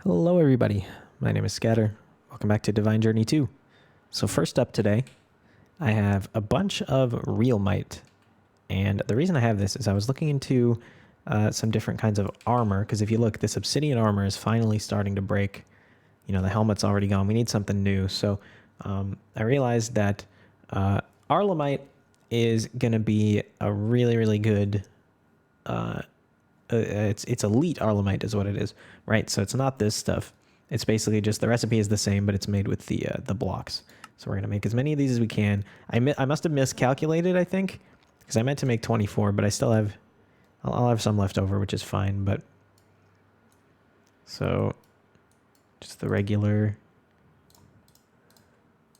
Hello everybody, my name is Scatter. Welcome back to Divine Journey 2. So first up today, I have a bunch of real might. And the reason I have this is I was looking into some different kinds of armor, because if you look, this obsidian armor is finally starting to break. You know, the helmet's already gone. We need something new. So I realized that Arlemite is going to be a really, really good it's elite Arlemite is what it is, right? So it's not this stuff. It's basically just the recipe is the same, but it's made with the blocks. So we're gonna make as many of these as we can. I must have miscalculated, I think, because I meant to make 24, but I still have I'll have some left over, which is fine. But so just the regular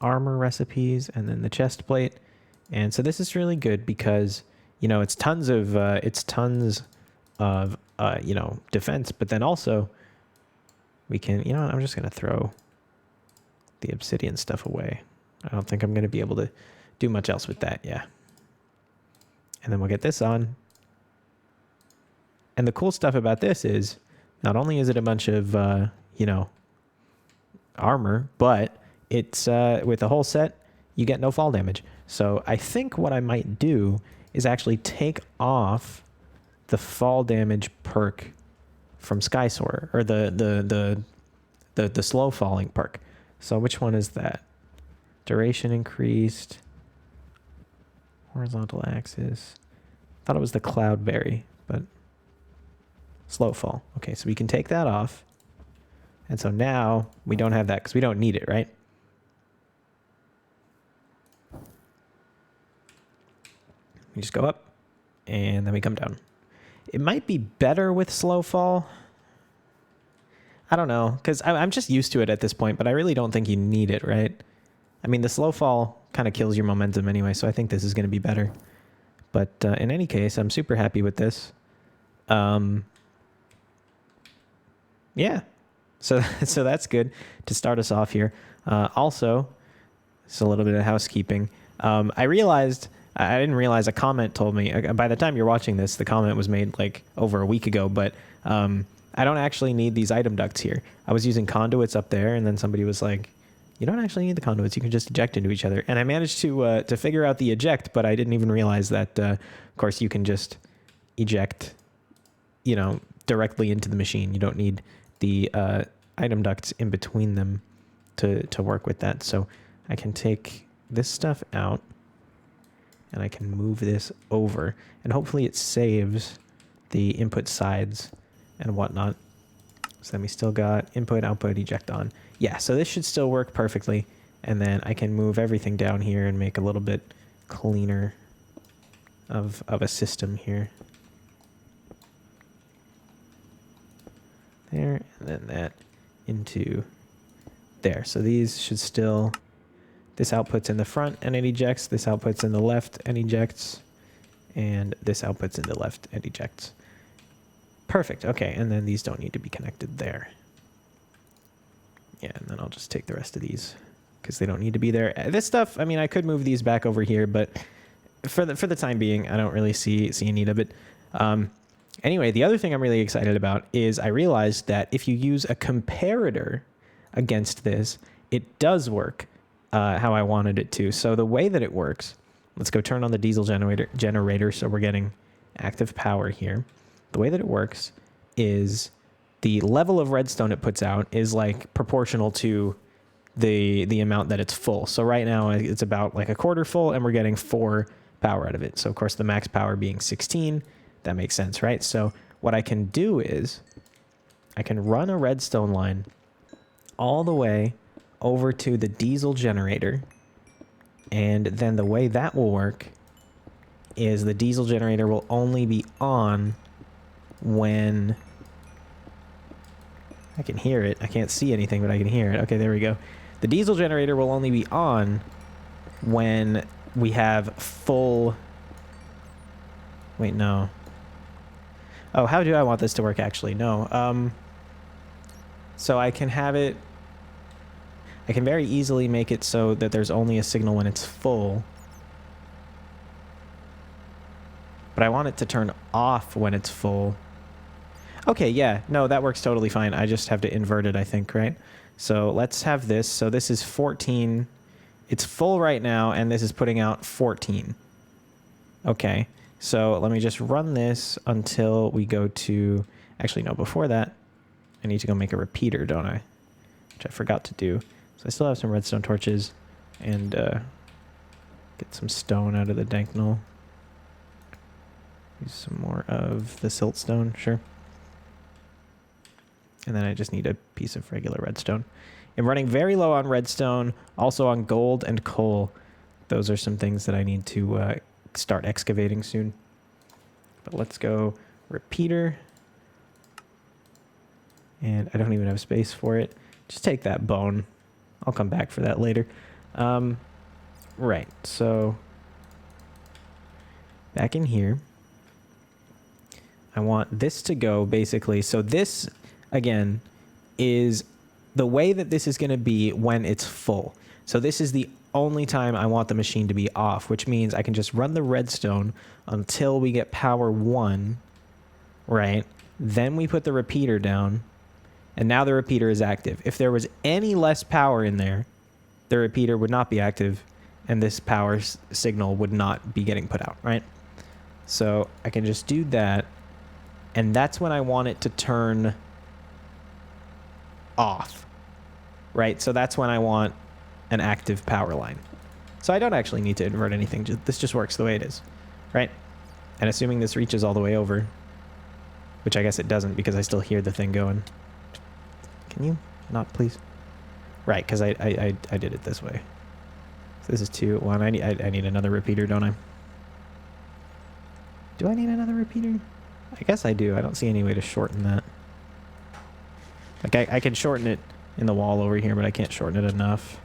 armor recipes, and then the chest plate. And so this is really good because you know it's tons of you know, defense, but then also we can, you know, I'm just going to throw the obsidian stuff away. I don't think I'm going to be able to do much else with that. Yeah. And then we'll get this on. And the cool stuff about this is not only is it a bunch of, you know, armor, but it's with the whole set, you get no fall damage. So I think what I might do is actually take off the fall damage perk from Sky Soarer, or the slow falling perk. So which one is that? Duration increased. Horizontal axis. Thought it was the Cloudberry, but slow fall. Okay, so we can take that off. And so now we don't have that because we don't need it, right? We just go up and then we come down. It might be better with slow fall. I don't know, because I'm just used to it at this point, but I really don't think you need it, right? I mean, the slow fall kind of kills your momentum anyway, so I think this is going to be better. But in any case, I'm super happy with this. Yeah, so that's good to start us off here. Also, it's a little bit of housekeeping. I didn't realize a comment told me, by the time you're watching this, the comment was made like over a week ago, but I don't actually need these item ducts here. I was using conduits up there, and then somebody was like, you don't actually need the conduits, you can just eject into each other. And I managed to figure out the eject, but I didn't even realize that, of course, you can just eject, you know, directly into the machine. You don't need the item ducts in between them to work with that. So I can take this stuff out, and I can move this over, and hopefully it saves the input sides and whatnot. So then we still got input, output, eject on. Yeah, so this should still work perfectly. And then I can move everything down here and make a little bit cleaner of a system here. There, and then that into there. So these should still... This output's in the front and it ejects. This output's in the left and ejects. And this output's in the left and ejects. Perfect. Okay, and then these don't need to be connected there. Yeah, and then I'll just take the rest of these because they don't need to be there. This stuff, I mean, I could move these back over here, but for the time being, I don't really see a need of it. Anyway, the other thing I'm really excited about is I realized that if you use a comparator against this, it does work. How I wanted it to. So the way that it works, let's go turn on the diesel generator so we're getting active power here. The way that it works is the level of redstone it puts out is like proportional to the amount that it's full. So right now it's about like a quarter full, and we're getting 4 power out of it. So of course the max power being 16, that makes sense, right? So what I can do is I can run a redstone line all the way over to the diesel generator, and then the way that will work is the diesel generator will only be on when I can hear it. I can't see anything, but I can hear it. Okay, there we go. The diesel generator will only be on when we have full... Wait, no. Oh, how do I want this to work actually? No. So I can have it... I can very easily make it so that there's only a signal when it's full. But I want it to turn off when it's full. Okay, yeah. No, that works totally fine. I just have to invert it, I think, right? So let's have this. So this is 14. It's full right now, and this is putting out 14. Okay. So let me just run this until we go to... Actually, no, before that, I need to go make a repeater, don't I? Which I forgot to do. So I still have some redstone torches and get some stone out of the dank knoll. Use some more of the siltstone, sure. And then I just need a piece of regular redstone. I'm running very low on redstone, also on gold and coal. Those are some things that I need to start excavating soon. But let's go repeater. And I don't even have space for it. Just take that bone. I'll come back for that later. Right, so back in here, I want this to go basically. So this, again, is the way that this is going to be when it's full. So this is the only time I want the machine to be off, which means I can just run the redstone until we get power 1, right? Then we put the repeater down, and now the repeater is active. If there was any less power in there, the repeater would not be active, and this power signal would not be getting put out, right? So I can just do that, and that's when I want it to turn off, right? So that's when I want an active power line. So I don't actually need to invert anything. This just works the way it is, right? And assuming this reaches all the way over, which I guess it doesn't because I still hear the thing going. Can you not, please? Right, because I did it this way. So this is 2, 1. I need another repeater, don't I? Do I need another repeater? I guess I do. I don't see any way to shorten that. Like, I can shorten it in the wall over here, but I can't shorten it enough.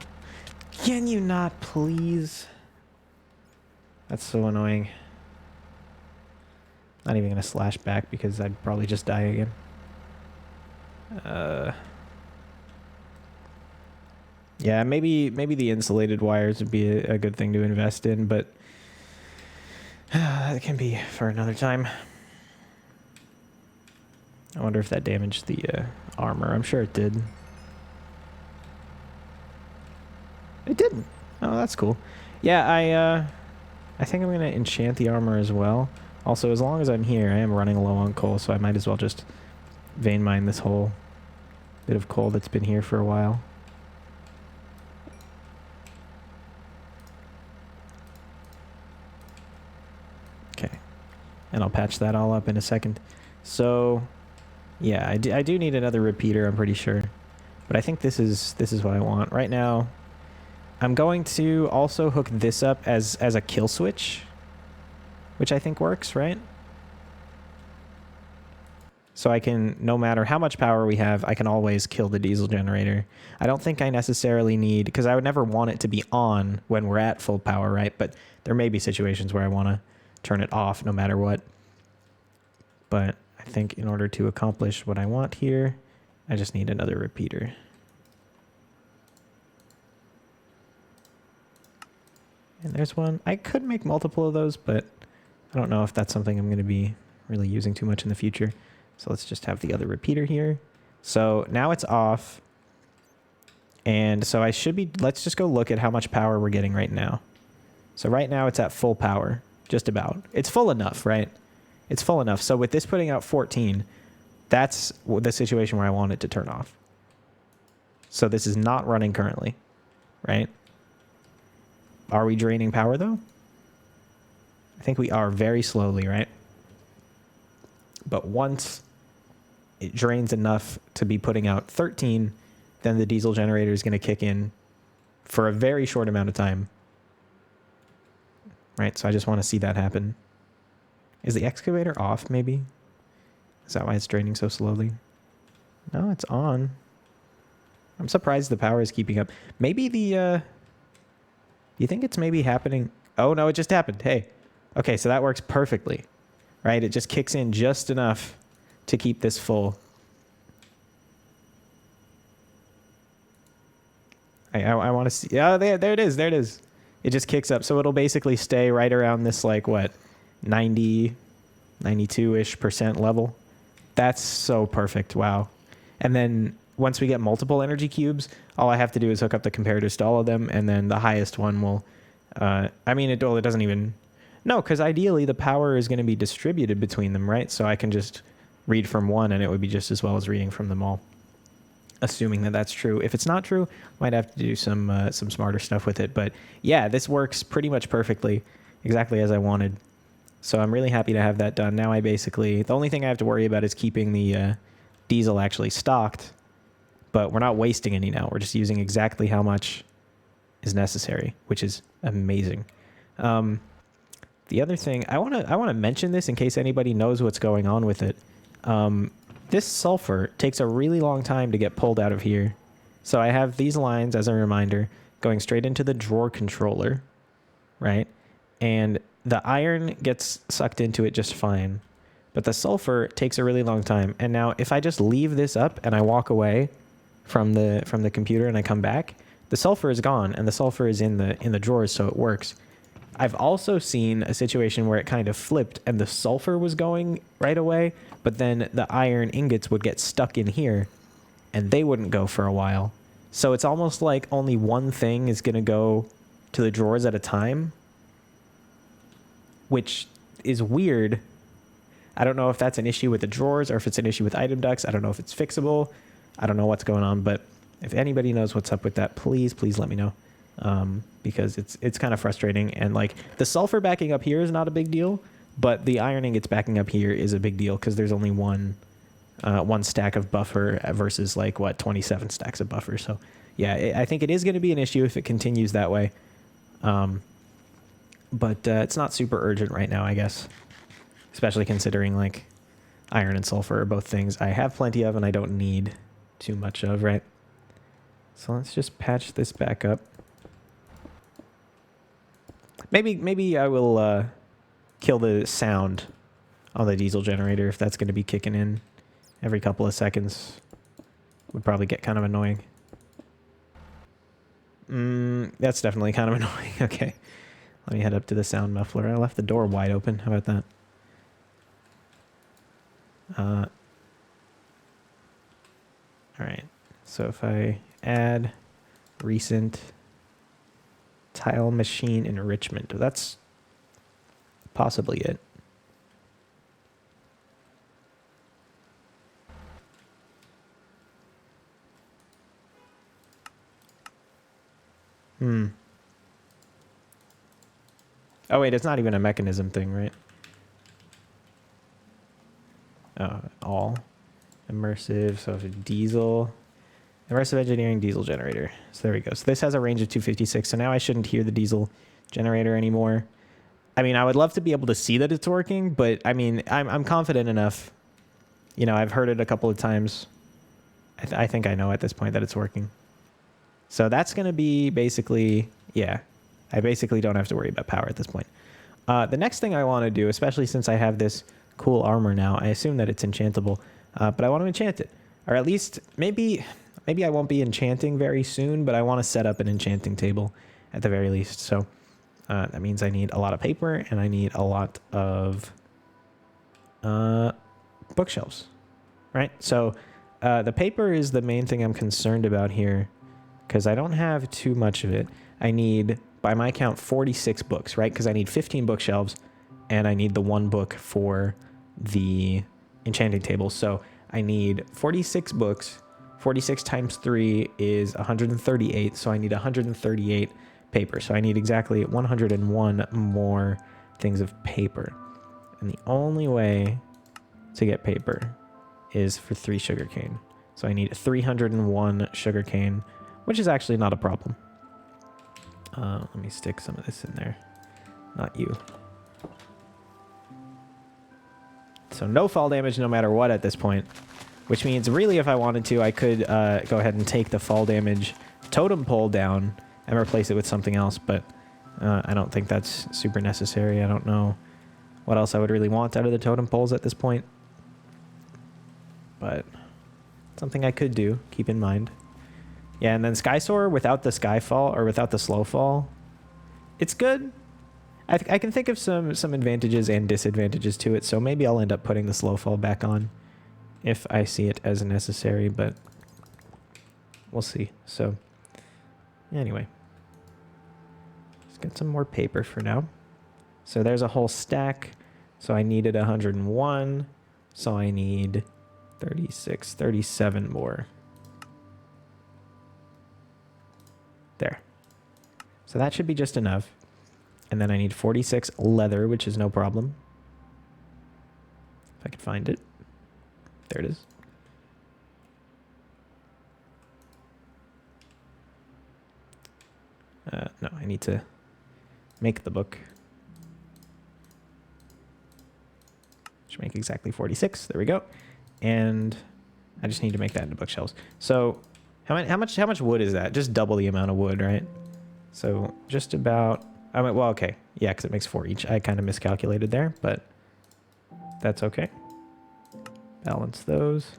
Can you not, please? That's so annoying. Not even going to slash back because I'd probably just die again. Yeah, maybe the insulated wires would be a good thing to invest in, but it can be for another time. I wonder if that damaged the armor. I'm sure it did. It didn't. Oh, that's cool. Yeah, I think I'm going to enchant the armor as well. Also, as long as I'm here, I am running low on coal, so I might as well just vein mine this whole bit of coal that's been here for a while. Okay. And I'll patch that all up in a second. So, yeah, I do need another repeater, I'm pretty sure. But I think this is what I want. Right now, I'm going to also hook this up as a kill switch, which I think works, right? So I can, no matter how much power we have, I can always kill the diesel generator. I don't think I necessarily need, because I would never want it to be on when we're at full power, right? But there may be situations where I want to turn it off no matter what. But I think in order to accomplish what I want here, I just need another repeater. And there's one. I could make multiple of those, but I don't know if that's something I'm going to be really using too much in the future. So let's just have the other repeater here. So now it's off. And so I should be, let's just go look at how much power we're getting right now. So right now it's at full power, just about. It's full enough, right? It's full enough. So with this putting out 14, that's the situation where I want it to turn off. So this is not running currently, right? Are we draining power though? I think we are very slowly, right? But once it drains enough to be putting out 13, then the diesel generator is going to kick in for a very short amount of time. Right, so I just want to see that happen. Is the excavator off, maybe? Is that why it's draining so slowly? No, it's on. I'm surprised the power is keeping up. Maybe the, you think it's maybe happening? Oh, no, it just happened. Hey. Okay, so that works perfectly. Right, it just kicks in just enough to keep this full. I want to see. Oh, there it is. There it is. It just kicks up. So it'll basically stay right around this, like, what, 90, 92-ish% level. That's so perfect. Wow. And then once we get multiple energy cubes, all I have to do is hook up the comparators to all of them, and then the highest one will... I mean, it doesn't even... No, because ideally the power is going to be distributed between them, right? So I can just read from one, and it would be just as well as reading from them all. Assuming that that's true. If it's not true, might have to do some smarter stuff with it. But yeah, this works pretty much perfectly, exactly as I wanted. So I'm really happy to have that done. Now the only thing I have to worry about is keeping the diesel actually stocked, but we're not wasting any now. We're just using exactly how much is necessary, which is amazing. The other thing, I want to mention this in case anybody knows what's going on with it. This sulfur takes a really long time to get pulled out of here. So I have these lines, as a reminder, going straight into the drawer controller, right? And the iron gets sucked into it just fine. But the sulfur takes a really long time. And now if I just leave this up and I walk away from the computer and I come back, the sulfur is gone and the sulfur is in the drawers, so it works. I've also seen a situation where it kind of flipped and the sulfur was going right away, but then the iron ingots would get stuck in here and they wouldn't go for a while. So it's almost like only one thing is going to go to the drawers at a time, which is weird. I don't know if that's an issue with the drawers or if it's an issue with item ducts. I don't know if it's fixable. I don't know what's going on, but if anybody knows what's up with that, please let me know. Because it's kind of frustrating, and like the sulfur backing up here is not a big deal, but the iron ingots backing up here is a big deal because there's only one stack of buffer versus like 27 stacks of buffer. So yeah, I think it is going to be an issue if it continues that way. But it's not super urgent right now, I guess, especially considering like iron and sulfur are both things I have plenty of and I don't need too much of, right? So let's just patch this back up. Maybe I will kill the sound on the diesel generator if that's going to be kicking in every couple of seconds. Would probably get kind of annoying. That's definitely kind of annoying. Okay. Let me head up to the sound muffler. I left the door wide open. How about that? All right. So if I add recent tile machine enrichment, that's possibly it. Oh wait, it's not even a mechanism thing, right? All immersive. So diesel, immersive engineering diesel generator. So there we go. So this has a range of 256. So now I shouldn't hear the diesel generator anymore. I mean, I would love to be able to see that it's working, but I mean, I'm confident enough. You know, I've heard it a couple of times. I think I know at this point that it's working. So that's going to be basically, yeah, I basically don't have to worry about power at this point. The next thing I want to do, especially since I have this cool armor now, I assume that it's enchantable, but I want to enchant it. Or at least, maybe I won't be enchanting very soon, but I want to set up an enchanting table at the very least. So that means I need a lot of paper and I need a lot of bookshelves, right? So the paper is the main thing I'm concerned about here because I don't have too much of it. I need, by my count, 46 books, right? Because I need 15 bookshelves and I need the one book for the enchanting table. So I need 46 books. 46 times 3 is 138. So I need 138 paper. So I need exactly 101 more things of paper. And the only way to get paper is for 3 sugarcane. So I need 301 sugarcane, which is actually not a problem. Let me stick some of this in there. Not you. So no fall damage no matter what at this point. Which means really if I wanted to, I could go ahead and take the fall damage totem pole down and replace it with something else. But I don't think that's super necessary. I don't know what else I would really want out of the totem poles at this point. But something I could do, keep in mind. Yeah, and then Sky Soar without the Skyfall, or without the Slow Fall, it's good. I can think of some advantages and disadvantages to it, so maybe I'll end up putting the Slow Fall back on if I see it as necessary, but we'll see. So anyway, let's get some more paper for now. So there's a whole stack. So I needed 101. So I need 36, 37 more. There. So that should be just enough. And then I need 46 leather, which is no problem. If I could find it. There it is. No, I need to make the book. Should make exactly 46. There we go. And I just need to make that into bookshelves. So how much wood is that? Just double the amount of wood, right? So just about, I mean, well, okay. Yeah, because it makes 4 each. I kind of miscalculated there, but that's okay. Balance those.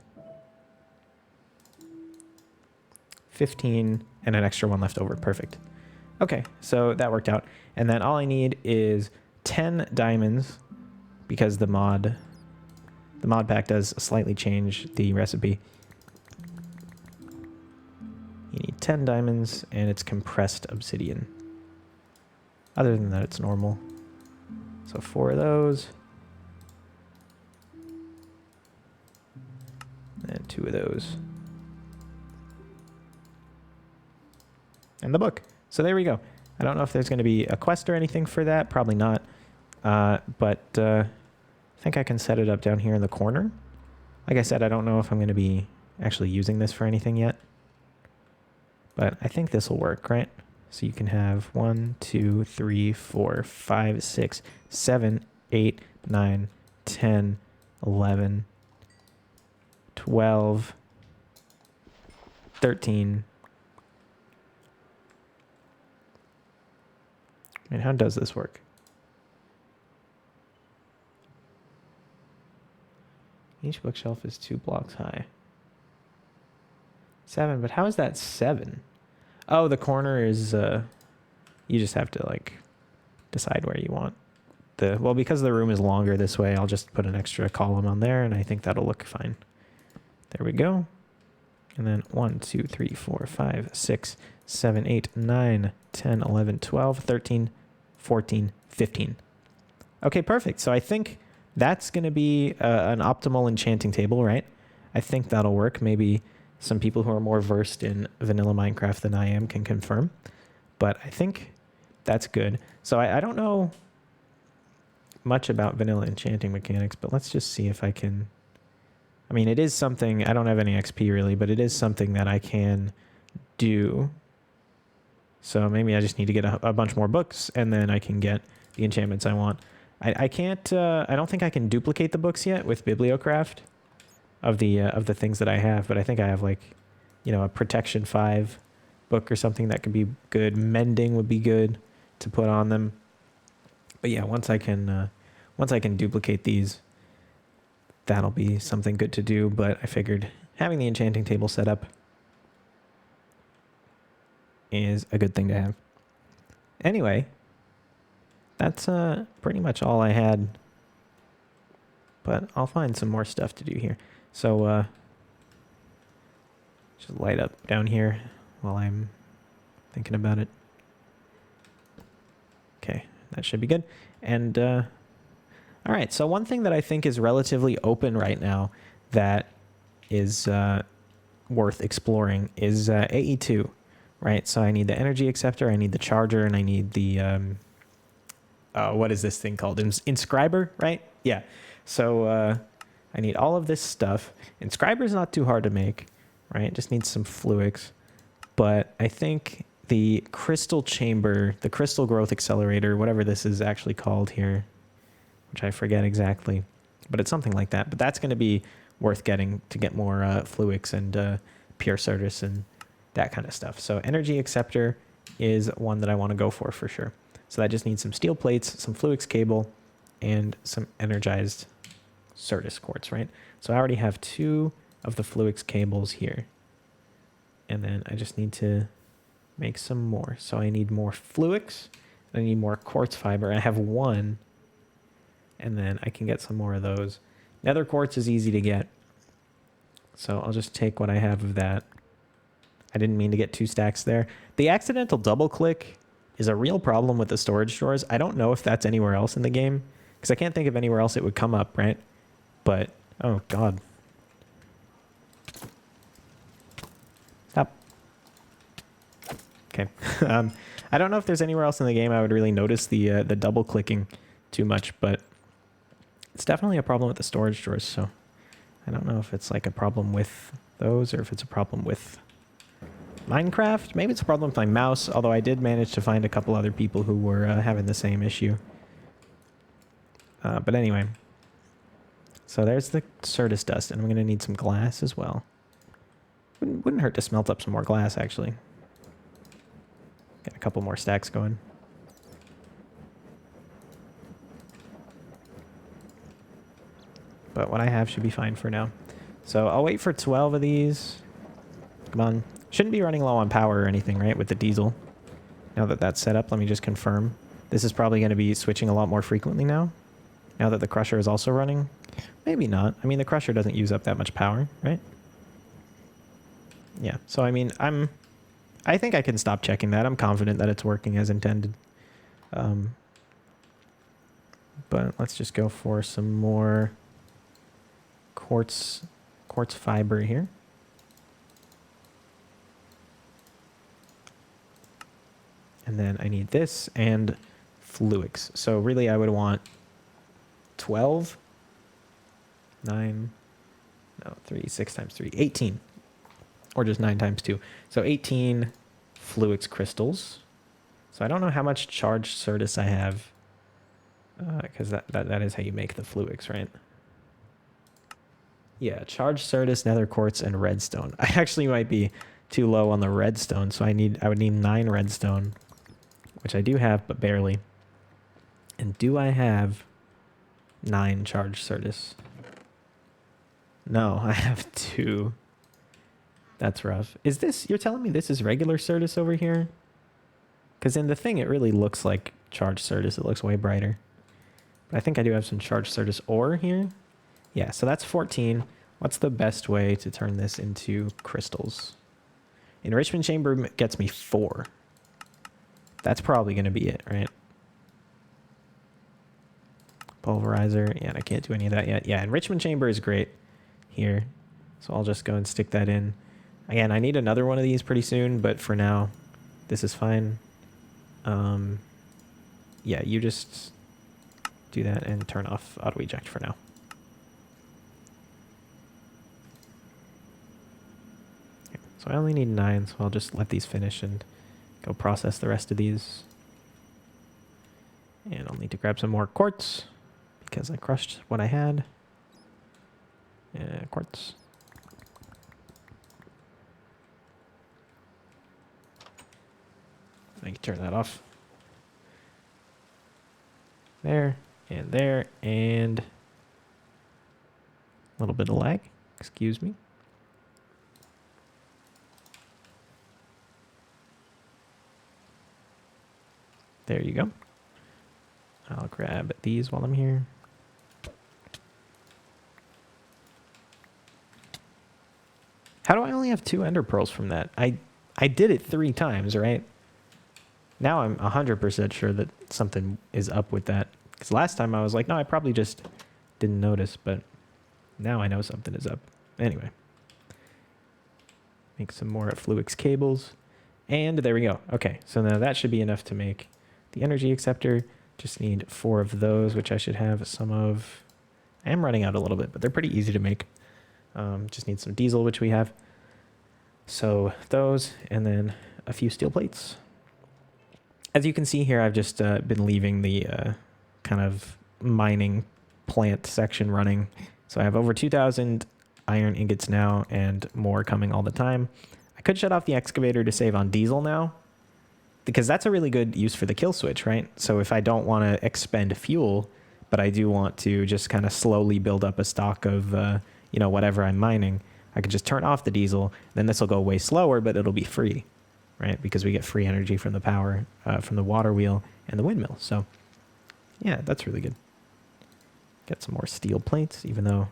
15 and an extra one left over. Perfect. Okay, so that worked out. And then all I need is 10 diamonds because the mod pack does slightly change the recipe. You need 10 diamonds and it's compressed obsidian. Other than that, it's normal. So 4 of those. And 2 of those. And the book. So there we go. I don't know if there's going to be a quest or anything for that. Probably not. But I think I can set it up down here in the corner. Like I said, I don't know if I'm going to be actually using this for anything yet. But I think this will work, right? So you can have 1, 2, 3, 4, 5, 6, 7, 8, 9, 10, 11, 12, 13. And how does this work? Each bookshelf is 2 blocks high. 7, but how is that 7? Oh, the corner is, you just have to, like, decide where you want well, because the room is longer this way, I'll just put an extra column on there, and I think that'll look fine. There we go. And then 1, 2, 3, 4, 5, 6, 7, 8, 9, 10, 11, 12, 13, 14, 15. Okay, perfect. So I think that's going to be an optimal enchanting table, right? I think that'll work. Maybe some people who are more versed in vanilla Minecraft than I am can confirm. But I think that's good. So I don't know much about vanilla enchanting mechanics, but let's just see if I can... I mean, it is something... I don't have any XP really, but it is something that I can do. So maybe I just need to get a bunch more books, and then I can get the enchantments I want. I can't... I don't think I can duplicate the books yet with Bibliocraft of the things that I have, but I think I have, like, you know, a Protection 5 book or something that could be good. Mending would be good to put on them. But yeah, once I can duplicate these, that'll be something good to do. But I figured having the enchanting table set up is a good thing to have. Anyway, that's pretty much all I had. But I'll find some more stuff to do here. So just light up down here while I'm thinking about it. Okay, that should be good. And all right, so one thing that I think is relatively open right now that is worth exploring is AE2, right? So I need the energy acceptor, I need the charger, and I need the what is this thing called? Inscriber, right? Yeah. So I need all of this stuff. Inscriber is not too hard to make, right? It just needs some fluics. But I think the crystal chamber, the crystal growth accelerator, whatever this is actually called here, which I forget exactly, but it's something like that. But that's going to be worth getting to get more fluics and pure certus and that kind of stuff. So energy acceptor is one that I want to go for sure. So that just needs some steel plates, some fluics cable, and some energized certus quartz, right? So I already have 2 of the fluics cables here. And then I just need to make some more. So I need more fluics. I need more quartz fiber. I have 1. And then I can get some more of those. Nether quartz is easy to get. So I'll just take what I have of that. I didn't mean to get 2 stacks there. The accidental double click is a real problem with the storage drawers. I don't know if that's anywhere else in the game, because I can't think of anywhere else it would come up, right? But, oh god. Stop. Okay. I don't know if there's anywhere else in the game I would really notice the double clicking too much, but it's definitely a problem with the storage drawers, so I don't know if it's like a problem with those or if it's a problem with Minecraft. Maybe it's a problem with my mouse, although I did manage to find a couple other people who were having the same issue. But anyway, so there's the Certus dust, and I'm going to need some glass as well. Wouldn't hurt to smelt up some more glass, actually. Get a couple more stacks going. But what I have should be fine for now. So I'll wait for 12 of these. Come on. Shouldn't be running low on power or anything, right, with the diesel. Now that that's set up, let me just confirm. This is probably going to be switching a lot more frequently now. Now that the crusher is also running. Maybe not. I mean, the crusher doesn't use up that much power, right? Yeah, so I mean, I think I can stop checking that. I'm confident that it's working as intended. But let's just go for some more quartz fiber here. And then I need this and fluix. So really I would want 12, 9, no, 3, 6 times 3, 18. Or just 9 times 2. So 18 fluix crystals. So I don't know how much charged Certus I have. Because that is how you make the fluix, right? Yeah, charged Certus, nether quartz, and redstone. I actually might be too low on the redstone, so I would need 9 redstone. Which I do have, but barely. And do I have 9 charged Certus? No, I have 2. That's rough. Is this, you're telling me this is regular Certus over here? Because in the thing, it really looks like charged Certus. It looks way brighter. But I think I do have some charged Certus ore here. Yeah, so that's 14. What's the best way to turn this into crystals? Enrichment chamber gets me 4. That's probably going to be it, right? Pulverizer. Yeah, I can't do any of that yet. Yeah, enrichment chamber is great here. So I'll just go and stick that in. Again, I need another one of these pretty soon, but for now, this is fine. Yeah, you just do that and turn off auto eject for now. Okay, so I only need 9, so I'll just let these finish and go process the rest of these. And I'll need to grab some more quartz because I crushed what I had. Quartz. I can turn that off. There, and a little bit of lag. Excuse me. There you go. I'll grab these while I'm here. How do I only have 2 ender pearls from that? I did it 3 times, right? Now I'm 100% sure that something is up with that. Because last time I was like, no, I probably just didn't notice, but now I know something is up. Anyway. Make some more fluix cables. And there we go. Okay, so now that should be enough to make the energy acceptor. Just need 4 of those, which I should have some of. I am running out a little bit, but they're pretty easy to make. Just need some diesel, which we have. So those, and then a few steel plates. As you can see here, I've just been leaving the kind of mining plant section running. So I have over 2,000 iron ingots now and more coming all the time. I could shut off the excavator to save on diesel now, because that's a really good use for the kill switch, right? So if I don't want to expend fuel, but I do want to just kind of slowly build up a stock of, you know, whatever I'm mining, I could just turn off the diesel. Then this will go way slower, but it'll be free, right? Because we get free energy from the power, from the water wheel and the windmill. So yeah, that's really good. Get some more steel plates, even though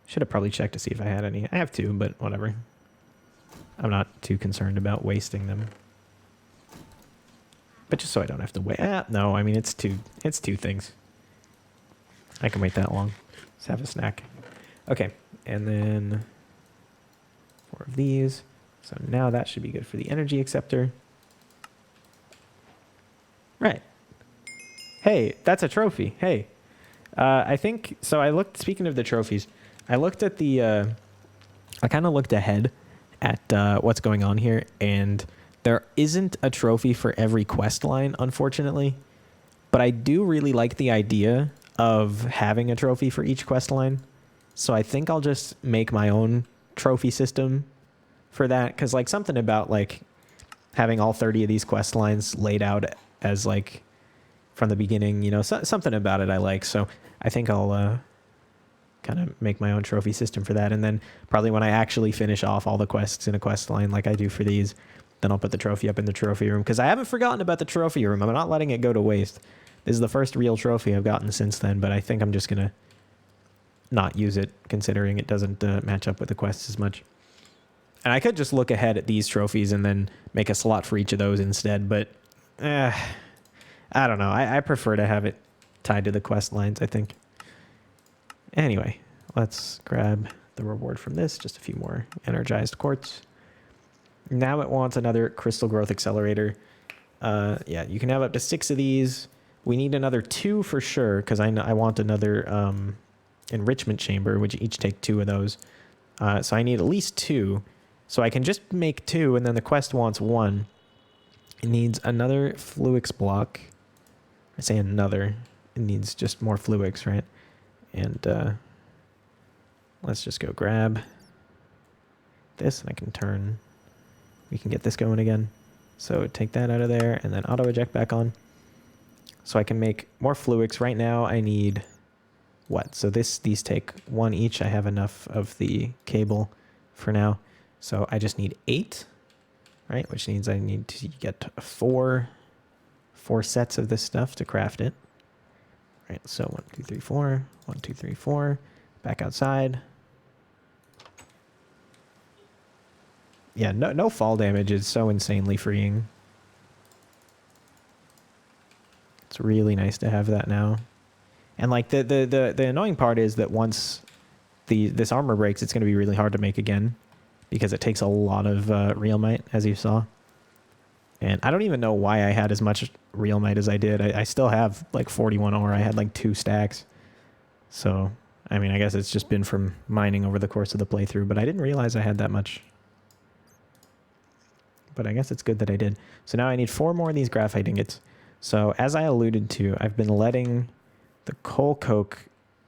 Should have probably checked to see if I had any. I have 2, but whatever. I'm not too concerned about wasting them. But just so I don't have to wait. No, I mean, it's two things. I can wait that long. Let's have a snack. Okay, and then 4 of these. So now that should be good for the energy acceptor. Right. Hey, that's a trophy. Hey. I think, so I looked, speaking of the trophies, I looked at the, I kind of looked ahead at what's going on here, and there isn't a trophy for every quest line, unfortunately. But I do really like the idea of having a trophy for each quest line. So I think I'll just make my own trophy system for that. Because like something about like having all 30 of these quest lines laid out as like from the beginning, you know, something about it I like. So I think I'll kind of make my own trophy system for that. And then probably when I actually finish off all the quests in a quest line like I do for these, then I'll put the trophy up in the trophy room. Because I haven't forgotten about the trophy room. I'm not letting it go to waste. This is the first real trophy I've gotten since then, but I think I'm just going to not use it, considering it doesn't match up with the quests as much. And I could just look ahead at these trophies and then make a slot for each of those instead, but I don't know. I prefer to have it tied to the quest lines, I think. Anyway, let's grab the reward from this. Just a few more energized quartz. Now it wants another crystal growth accelerator. Yeah, you can have up to 6 of these. We need another 2 for sure, because I want another enrichment chamber, which each take 2 of those. So I need at least 2. So I can just make 2, and then the quest wants 1. It needs another fluix block. I say another. It needs just more fluix, right? And let's just go grab this, and I can turn. We can get this going again. So take that out of there, and then auto eject back on. So I can make more fluix. Right now I need what? So these take 1 each. I have enough of the cable for now. So I just need 8, right? Which means I need to get 4 sets of this stuff to craft it. Right, so 1, 2, 3, 4. 1, 2, 3, 4. Back outside. Yeah, no fall damage is so insanely freeing. It's really nice to have that now. And like the annoying part is that once this armor breaks, it's going to be really hard to make again, because it takes a lot of realmite, as you saw. And I don't even know why I had as much realmite as I did. I still have like 41 ore. I had like 2 stacks. So, I mean, I guess it's just been from mining over the course of the playthrough, but I didn't realize I had that much. But I guess it's good that I did. So now I need 4 more of these graphite ingots. So as I alluded to, I've been letting the coal coke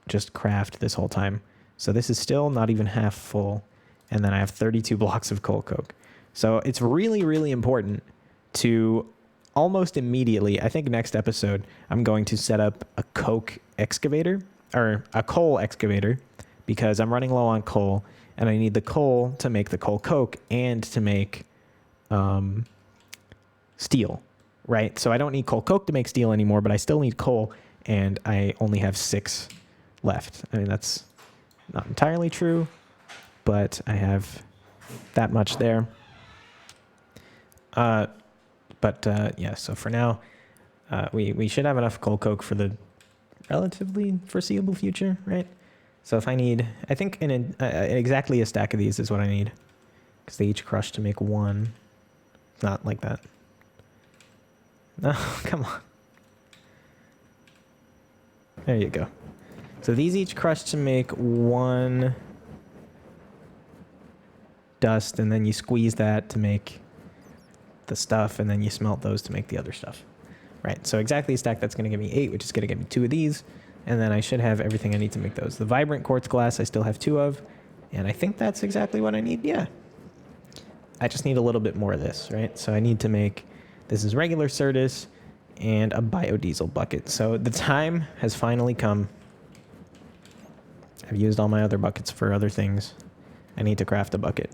just craft this whole time. So this is still not even half full. And then I have 32 blocks of coal coke. So it's really, really important to almost immediately, I think next episode, I'm going to set up a coke excavator, or a coal excavator, because I'm running low on coal, and I need the coal to make the coal coke and to make steel, right? So I don't need coal coke to make steel anymore, but I still need coal, and I only have 6 left. I mean, that's not entirely true, but I have that much there. Yeah, so for now, we should have enough coal coke for the relatively foreseeable future, right? So if I need, I think exactly a stack of these is what I need, because they each crush to make 1. Not like that. No, come on. There you go. So these each crush to make 1 dust, and then you squeeze that to make the stuff, and then you smelt those to make the other stuff. Right, so exactly a stack that's going to give me 8, which is going to give me 2 of these, and then I should have everything I need to make those. The vibrant quartz glass I still have 2 of, and I think that's exactly what I need. Yeah. I just need a little bit more of this, right? So I need to make, this is regular Certus and a biodiesel bucket. So the time has finally come. I've used all my other buckets for other things. I need to craft a bucket.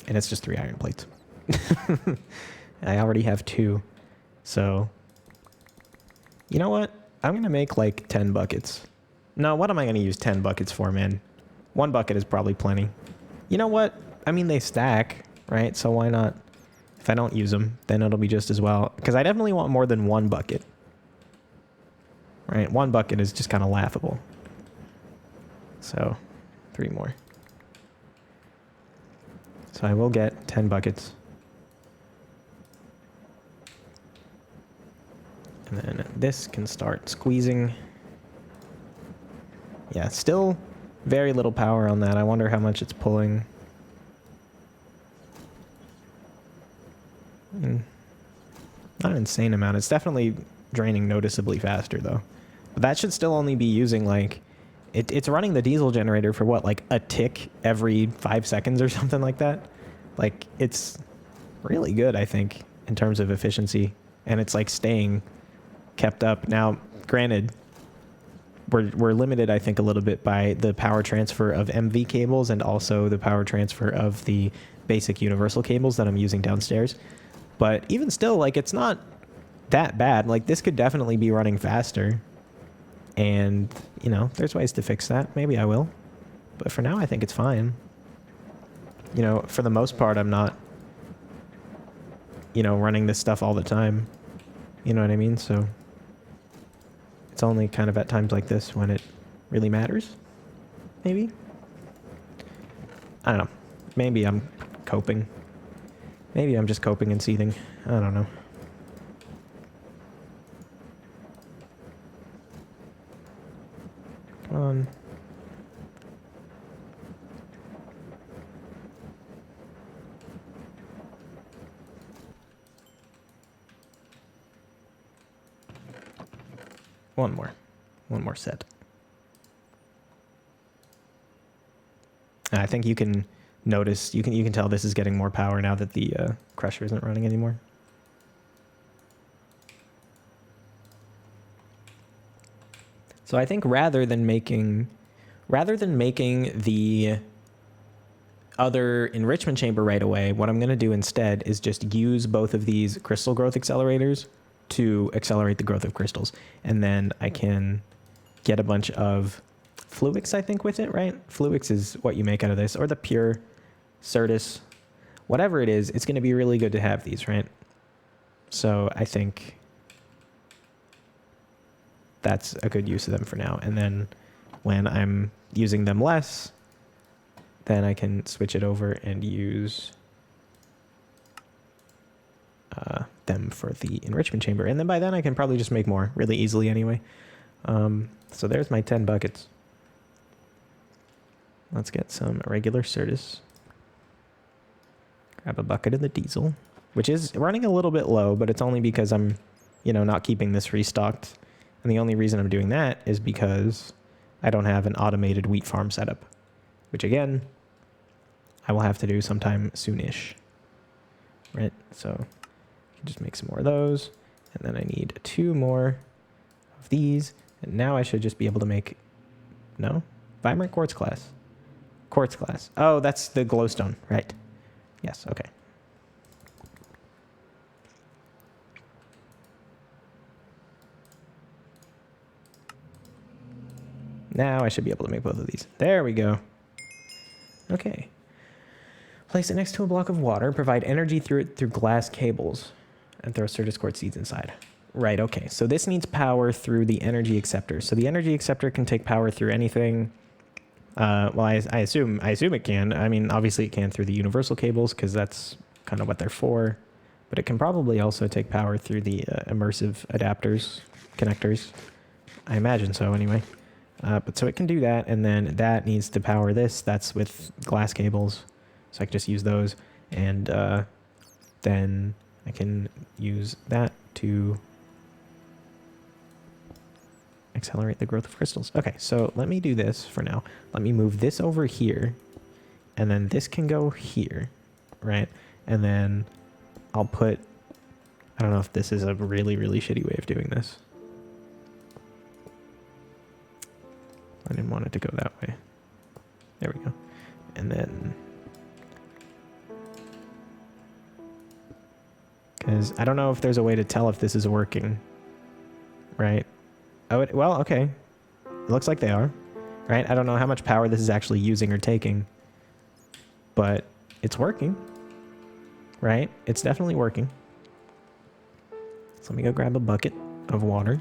And it's just 3 iron plates. I already have 2. So, you know what? I'm going to make like 10 buckets. No, what am I going to use 10 buckets for, man? 1 bucket is probably plenty. You know what? I mean, they stack, right? So why not? If I don't use them, then it'll be just as well. Because I definitely want more than 1 bucket. Right? 1 bucket is just kind of laughable. So, 3 more. So I will get 10 buckets. And then this can start squeezing. Yeah, still very little power on that. I wonder how much it's pulling. Not an insane amount. It's definitely draining noticeably faster, though. But that should still only be using, like... It's running the diesel generator for, what, like a tick every 5 seconds or something like that? Like, it's really good, I think, in terms of efficiency. And it's, like, staying kept up. Now, granted, we're limited, I think, a little bit by the power transfer of MV cables and also the power transfer of the basic universal cables that I'm using downstairs. But even still, like, it's not that bad. Like, this could definitely be running faster. And, you know, there's ways to fix that. Maybe I will. But for now, I think it's fine. You know, for the most part, I'm not, you know, running this stuff all the time. You know what I mean? So it's only kind of at times like this when it really matters. Maybe. I don't know. Maybe I'm coping. Maybe I'm just coping and seething. I don't know. Come on. One more. One more set. I think you can notice, you can tell this is getting more power now that the crusher isn't running anymore. So I think rather than making the other enrichment chamber right away, what I'm going to do instead is just use both of these crystal growth accelerators to accelerate the growth of crystals. And then I can get a bunch of fluix, I think, with it, right? Fluix is what you make out of this, or the pure certus. Whatever it is, it's going to be really good to have these, right? So I think that's a good use of them for now. And then when I'm using them less, then I can switch it over and use them for the enrichment chamber. And then by then I can probably just make more really easily anyway. So there's my 10 buckets. Let's get some regular certus. Grab a bucket of the diesel, which is running a little bit low, but it's only because I'm, you know, not keeping this restocked. And the only reason I'm doing that is because I don't have an automated wheat farm setup, which again, I will have to do sometime soonish, right? So I can just make some more of those. And then I need 2 more of these. And now I should just be able to make, no, vibrant quartz glass. Quartz glass. Oh, that's the glowstone, right? Yes, okay. Now I should be able to make both of these. There we go. Okay. Place it next to a block of water. Provide energy through it through glass cables. And throw certus quartz seeds inside. Right, okay. So this needs power through the energy acceptor. So the energy acceptor can take power through anything. Well, I assume it can. I mean, obviously it can through the universal cables because that's kind of what they're for. But it can probably also take power through the immersive adapters, connectors. I imagine so anyway. But so it can do that, and then that needs to power this. That's with glass cables. So I can just use those, and then I can use that to accelerate the growth of crystals. Okay, so let me do this for now. Let me move this over here, and then this can go here, right? And then I'll put, I don't know if this is a really, really shitty way of doing this. I didn't want it to go that way. There we go. And then, because I don't know if there's a way to tell if this is working, right? Oh, well, okay. It looks like they are, right? I don't know how much power this is actually using or taking, but it's working, right? It's definitely working. So let me go grab a bucket of water.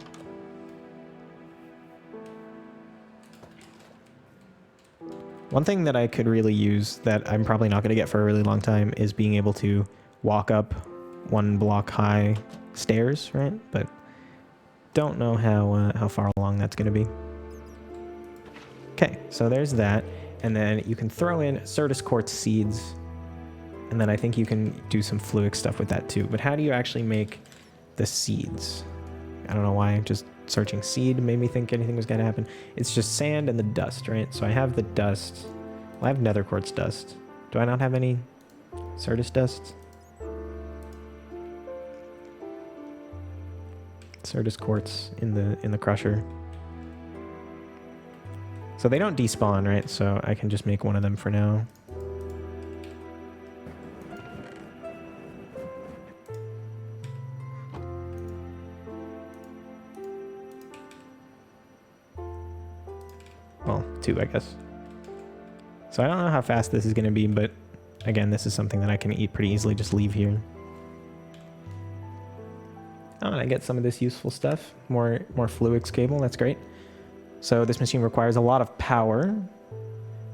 One thing that I could really use that I'm probably not going to get for a really long time is being able to walk up 1 block high stairs, right? But don't know how far along that's going to be. Okay, so there's that. And then you can throw in Certus Quartz seeds. And then I think you can do some fluic stuff with that too. But how do you actually make the seeds? I don't know why, just searching seed made me think anything was going to happen. It's just sand and the dust, right? So I have the dust. Well, I have nether quartz dust. Do I not have any Certus dust? Certus quartz in the crusher. So they don't despawn, right? So I can just make one of them for now. Well, 2, I guess. So I don't know how fast this is going to be, but again, this is something that I can eat pretty easily. Just leave here. Oh, and I get some of this useful stuff. More fluix cable. That's great. So this machine requires a lot of power.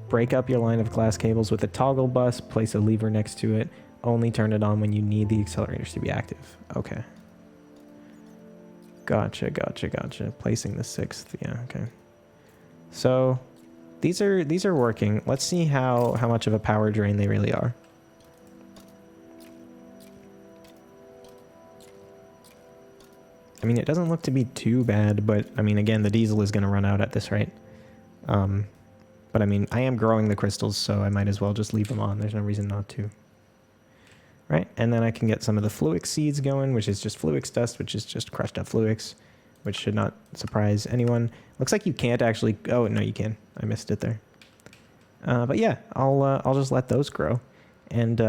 Break up your line of glass cables with a toggle bus. Place a lever next to it. Only turn it on when you need the accelerators to be active. Okay. Gotcha. Placing the 6th. Yeah, okay. So these are working. Let's see how much of a power drain they really are. I mean, it doesn't look to be too bad, but I mean, again, the diesel is going to run out at this rate. But I mean, I am growing the crystals, so I might as well just leave them on. There's no reason not to. Right, and then I can get some of the fluix seeds going, which is just fluix dust, which is just crushed up fluix, which should not surprise anyone. Looks like you can't actually... Oh, no, you can. I missed it there. But yeah, I'll just let those grow. And...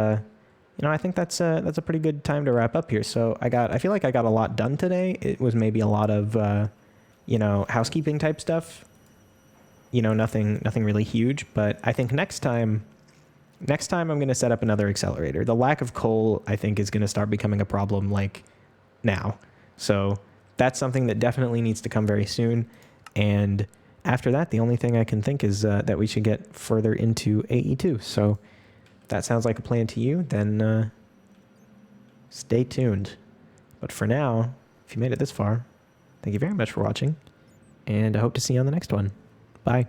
you know, I think that's a pretty good time to wrap up here. So I feel like I got a lot done today. It was maybe a lot of, you know, housekeeping type stuff. You know, nothing really huge. But I think next time I'm going to set up another accelerator. The lack of coal, I think, is going to start becoming a problem like now. So that's something that definitely needs to come very soon. And after that, the only thing I can think is that we should get further into AE2. So... that sounds like a plan to you, then stay tuned. But for now, if you made it this far, thank you very much for watching, and I hope to see you on the next one. Bye.